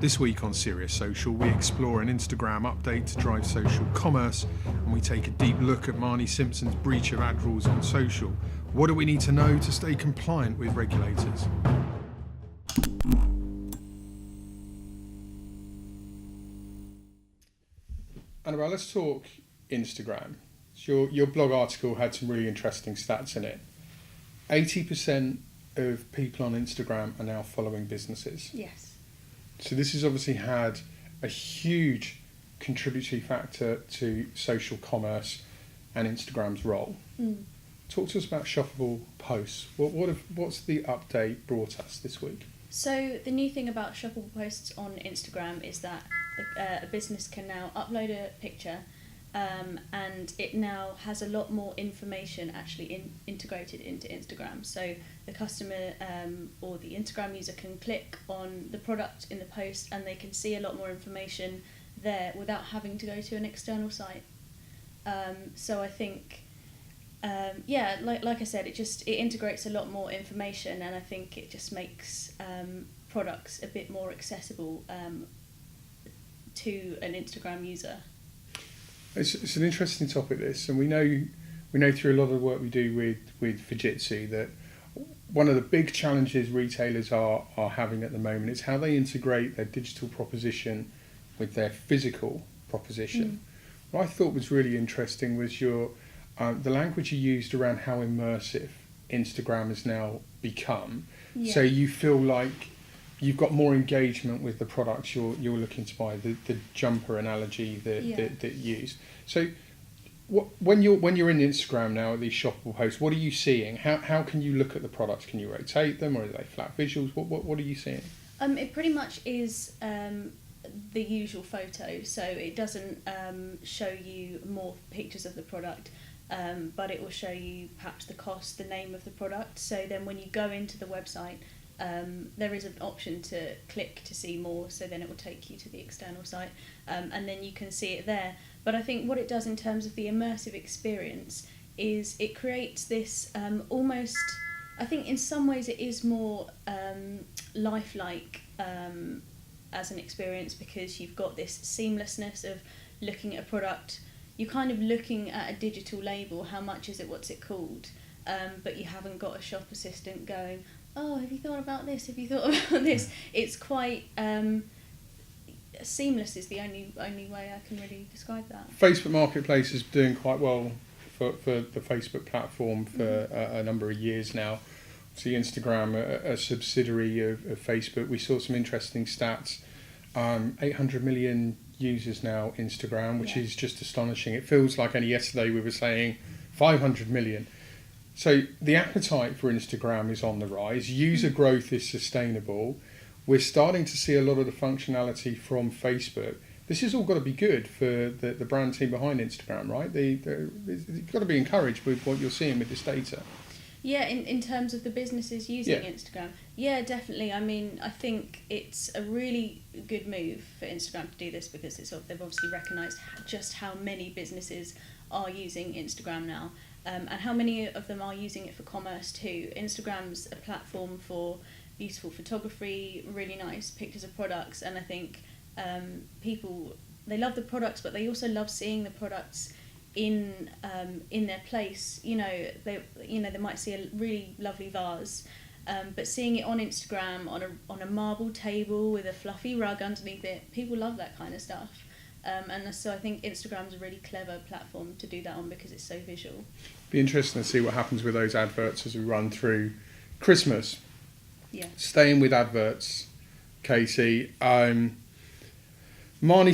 This week on Serious Social, we explore an Instagram update to drive social commerce, and we take a deep look at Marnie Simpson's breach of ad rules on social. What do we need to know to stay compliant with regulators? Annabelle, let's talk Instagram. So your blog article had some really interesting stats in it. 80% of people on Instagram are now following businesses. Yes. So this has obviously had a huge contributory factor to social commerce and Instagram's role. Talk to us about shoppable posts. What's the update brought us this week? So the new thing about shoppable posts on Instagram is that a business can now upload a picture and it now has a lot more information actually integrated into Instagram. So the customer or the Instagram user can click on the product in the post and they can see a lot more information there without having to go to an external site. So I think, like I said, it integrates a lot more information, and I think it just makes products a bit more accessible to an Instagram user. It's an interesting topic, this, and we know through a lot of the work we do with Fujitsu that one of the big challenges retailers are having at the moment is how they integrate their digital proposition with their physical proposition. What I thought was really interesting was the language you used around how immersive Instagram has now become. Yeah. So you feel like you've got more engagement with the products you're looking to buy. The jumper analogy that you used. So when you're in Instagram now at these shoppable posts, what are you seeing? How can you look at the products? Can you rotate them, or are they flat visuals? What are you seeing? It pretty much is the usual photo, so it doesn't show you more pictures of the product, but it will show you perhaps the cost, the name of the product. So then when you go into the website, there is an option to click to see more, so then it will take you to the external site, and then you can see it there. But I think what it does in terms of the immersive experience is it creates this almost, I think in some ways it is more lifelike as an experience, because you've got this seamlessness of looking at a product. You're kind of looking at a digital label, how much is it, what's it called, but you haven't got a shop assistant going, oh, have you thought about this? Have you thought about this? It's quite seamless is the only way I can really describe that. Facebook Marketplace is doing quite well for the Facebook platform for a number of years now. See Instagram, a subsidiary of Facebook. We saw some interesting stats. 800 million users now Instagram, which is just astonishing. It feels like only yesterday we were saying 500 million. So the appetite for Instagram is on the rise. User growth is sustainable. We're starting to see a lot of the functionality from Facebook. This has all got to be good for the brand team behind Instagram, right? You've got to be encouraged with what you're seeing with this data. Yeah, in terms of the businesses using Instagram. Yeah, definitely. I mean, I think it's a really good move for Instagram to do this, because they've obviously recognised just how many businesses are using Instagram now. And how many of them are using it for commerce too. Instagram's a platform for beautiful photography, really nice pictures of products, and I think people, they love the products, but they also love seeing the products in their place. They might see a really lovely vase, but seeing it on Instagram on a marble table with a fluffy rug underneath it, people love that kind of stuff. And so I think Instagram's a really clever platform to do that on, because it's so visual. Be interesting to see what happens with those adverts as we run through Christmas. Yeah. Staying with adverts, Katie. Marnie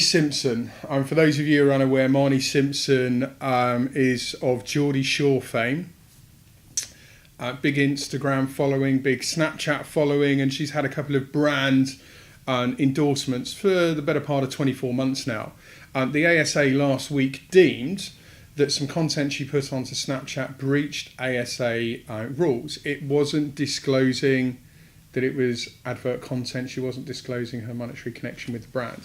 Simpson. For those of you who are unaware, Marnie Simpson is of Geordie Shore fame. Big Instagram following, big Snapchat following, and she's had a couple of brand endorsements for the better part of 24 months now. The ASA last week deemed that some content she put onto Snapchat breached ASA rules. It wasn't disclosing that it was advert content. She wasn't disclosing her monetary connection with the brand.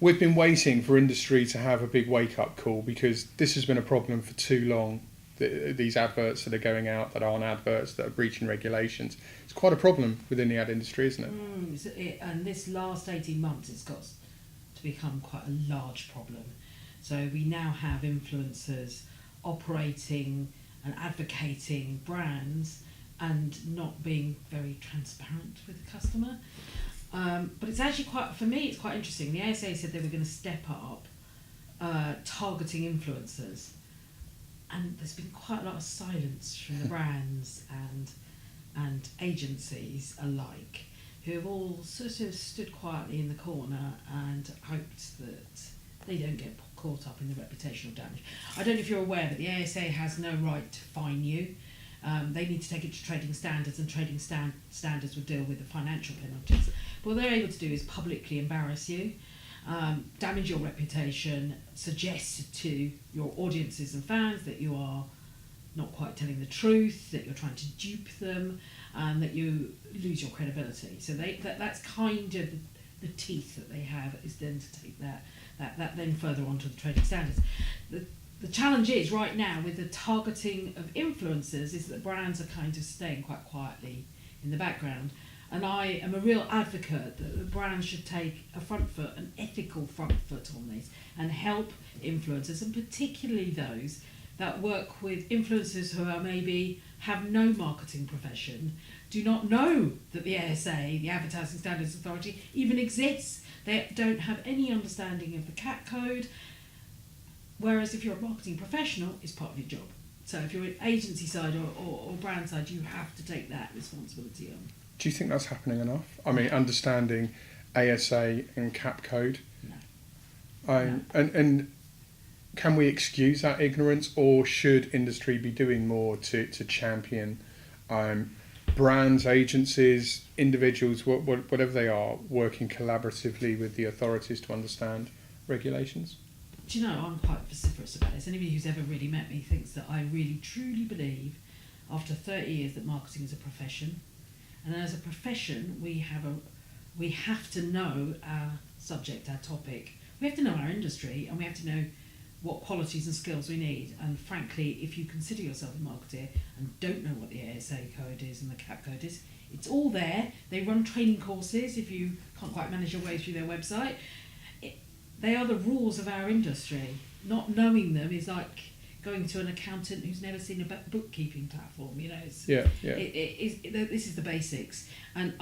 We've been waiting for industry to have a big wake-up call, because this has been a problem for too long these adverts that are going out that aren't adverts, that are breaching regulations. It's quite a problem within the ad industry, isn't it? And this last 18 months, it's got to become quite a large problem. So we now have influencers operating and advocating brands and not being very transparent with the customer. But it's actually for me, it's quite interesting. The ASA said they were going to step up targeting influencers, and there's been quite a lot of silence from the brands and agencies alike, who have all sort of stood quietly in the corner and hoped that they don't get caught up in the reputational damage. I don't know if you're aware, but the ASA has no right to fine you. They need to take it to trading standards, and trading standards will deal with the financial penalties. But what they're able to do is publicly embarrass you, damage your reputation, suggest to your audiences and fans that you are not quite telling the truth, that you're trying to dupe them, and that you lose your credibility. So that's kind of the teeth that they have, is then to take that then further on to the trading standards. The challenge is right now with the targeting of influencers is that brands are kind of staying quite quietly in the background. And I am a real advocate that the brands should take a front foot, an ethical front foot on this, and help influencers, and particularly those that work with influencers who are maybe have no marketing profession, do not know that the ASA, the Advertising Standards Authority, even exists. They don't have any understanding of the CAT code. Whereas if you're a marketing professional, it's part of your job. So if you're an agency side or brand side, you have to take that responsibility on. Do you think that's happening enough? I mean, understanding ASA and CAP code? No. And can we excuse that ignorance, or should industry be doing more to champion brands, agencies, individuals, whatever they are, working collaboratively with the authorities to understand regulations? Do you know, I'm quite vociferous about this. Anybody who's ever really met me thinks that I really truly believe, after 30 years, that marketing is a profession. And as a profession, we have to know our subject, our topic. We have to know our industry, and we have to know what qualities and skills we need. And frankly, if you consider yourself a marketer and don't know what the ASA code is and the CAP code is, it's all there. They run training courses if you can't quite manage your way through their website. They are the rules of our industry. Not knowing them is like going to an accountant who's never seen a bookkeeping platform. You know, this is the basics. And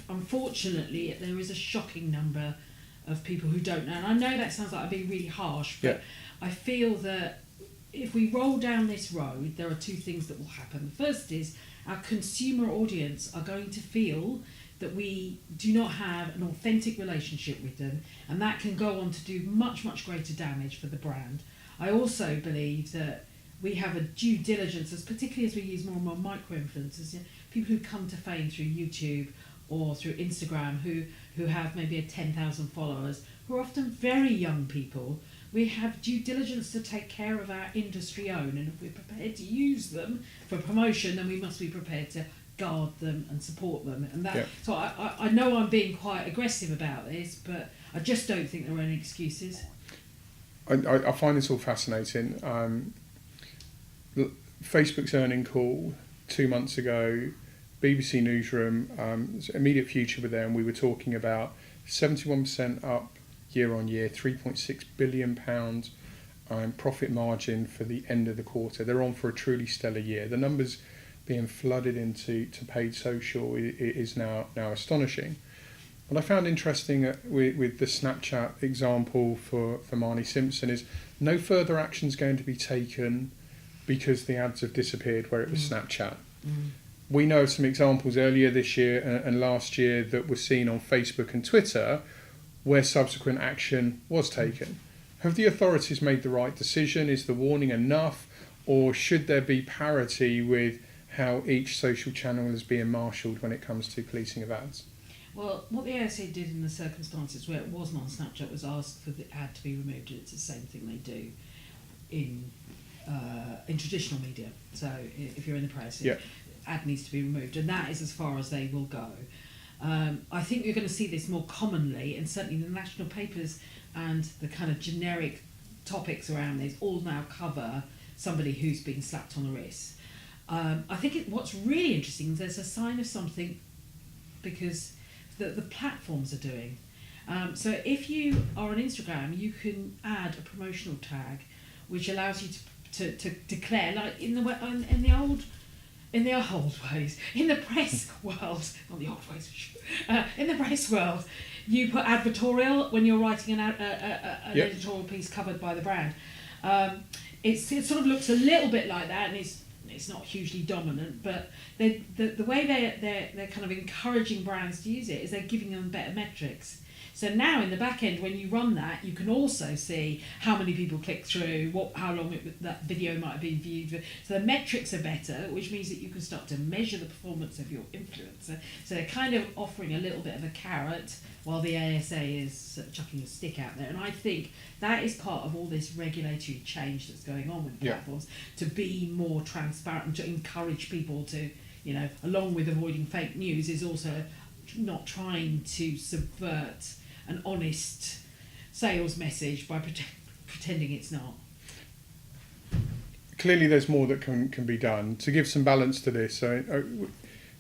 unfortunately, there is a shocking number of people who don't know. And I know that sounds like I'm being really harsh, but I feel that if we roll down this road, there are two things that will happen. The first is our consumer audience are going to feel that we do not have an authentic relationship with them, and that can go on to do much, much greater damage for the brand. I also believe that we have a due diligence, particularly as we use more and more micro-influencers, people who come to fame through YouTube or through Instagram, who have maybe 10,000 followers, who are often very young people. We have due diligence to take care of our industry own, and if we're prepared to use them for promotion, then we must be prepared to guard them and support them. And that, so I know I'm being quite aggressive about this, but I just don't think there are any excuses. I find this all fascinating. Facebook's earnings call 2 months ago, BBC Newsroom, immediate future with them, we were talking about 71% up year on year, £3.6 billion profit margin for the end of the quarter. They're on for a truly stellar year. The numbers being flooded into paid social is now astonishing. What I found interesting with the Snapchat example for Marnie Simpson is no further action is going to be taken because the ads have disappeared where it was Snapchat. We know some examples earlier this year and last year that were seen on Facebook and Twitter where subsequent action was taken. Have the authorities made the right decision? Is the warning enough? Or should there be parity with how each social channel is being marshalled when it comes to policing of ads? Well, what the ASA did in the circumstances where it wasn't on Snapchat was ask for the ad to be removed, and it's the same thing they do in traditional media. So if you're in the press, ad needs to be removed, and that is as far as they will go. I think you're going to see this more commonly, and certainly the national papers and the kind of generic topics around this all now cover somebody who's been slapped on the wrist. I think what's really interesting is there's a sign of something because the platforms are doing. So if you are on Instagram, you can add a promotional tag, which allows you to declare, like in the old ways, in the press world, not the old ways, in the press world, you put advertorial when you're writing an editorial piece covered by the brand. It sort of looks a little bit like that, and it's not hugely dominant, but the way they're kind of encouraging brands to use it is they're giving them better metrics. So now in the back end, when you run that, you can also see how many people click through, how long that video might have been viewed. So the metrics are better, which means that you can start to measure the performance of your influencer. So they're kind of offering a little bit of a carrot while the ASA is sort of chucking a stick out there. And I think that is part of all this regulatory change that's going on with platforms, to be more transparent and to encourage people to, along with avoiding fake news, is also not trying to subvert an honest sales message by pretending it's not. Clearly there's more that can be done. To give some balance to this, so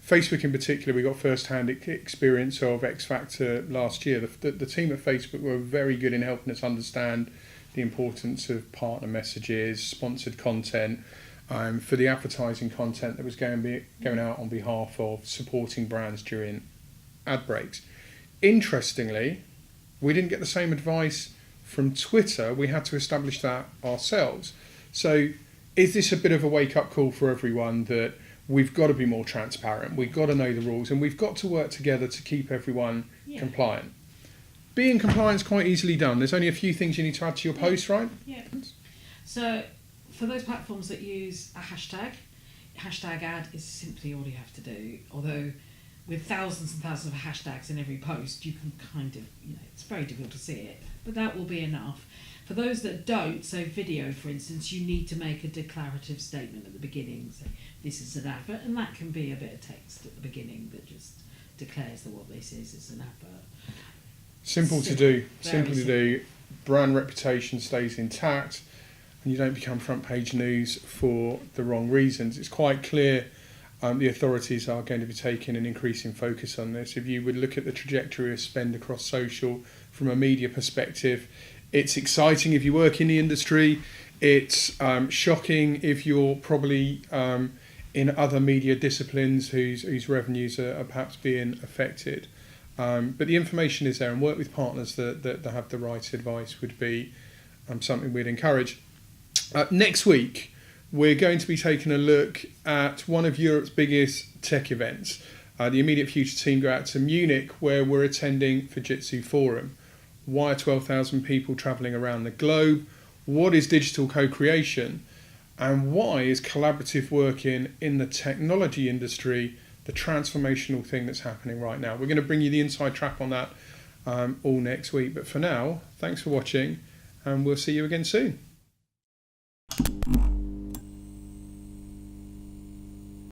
Facebook in particular, we got first-hand experience of X Factor last year. The team at Facebook were very good in helping us understand the importance of partner messages, sponsored content, for the advertising content that was going out on behalf of supporting brands during ad breaks. Interestingly, we didn't get the same advice from Twitter. We had to establish that ourselves. So is this a bit of a wake-up call for everyone that we've got to be more transparent, we've got to know the rules, and we've got to work together to keep everyone compliant? Being compliant is quite easily done. There's only a few things you need to add to your post, right? Yeah. So for those platforms that use a hashtag ad is simply all you have to do. Although with thousands and thousands of hashtags in every post, you can kind of, it's very difficult to see it, but that will be enough. For those that don't, so video, for instance, you need to make a declarative statement at the beginning. So this is an advert, and that can be a bit of text at the beginning that just declares that what this is an advert. Simple to do. Brand reputation stays intact, and you don't become front page news for the wrong reasons. It's quite clear the authorities are going to be taking an increasing focus on this. If you would look at the trajectory of spend across social from a media perspective, it's exciting if you work in the industry. It's shocking if you're probably in other media disciplines whose revenues are perhaps being affected. But the information is there, and work with partners that have the right advice would be something we'd encourage. Next week, we're going to be taking a look at one of Europe's biggest tech events. The Immediate Future team go out to Munich, where we're attending Fujitsu Forum. Why are 12,000 people travelling around the globe? What is digital co-creation? And why is collaborative working in the technology industry the transformational thing that's happening right now? We're going to bring you the inside track on that all next week. But for now, thanks for watching, and we'll see you again soon.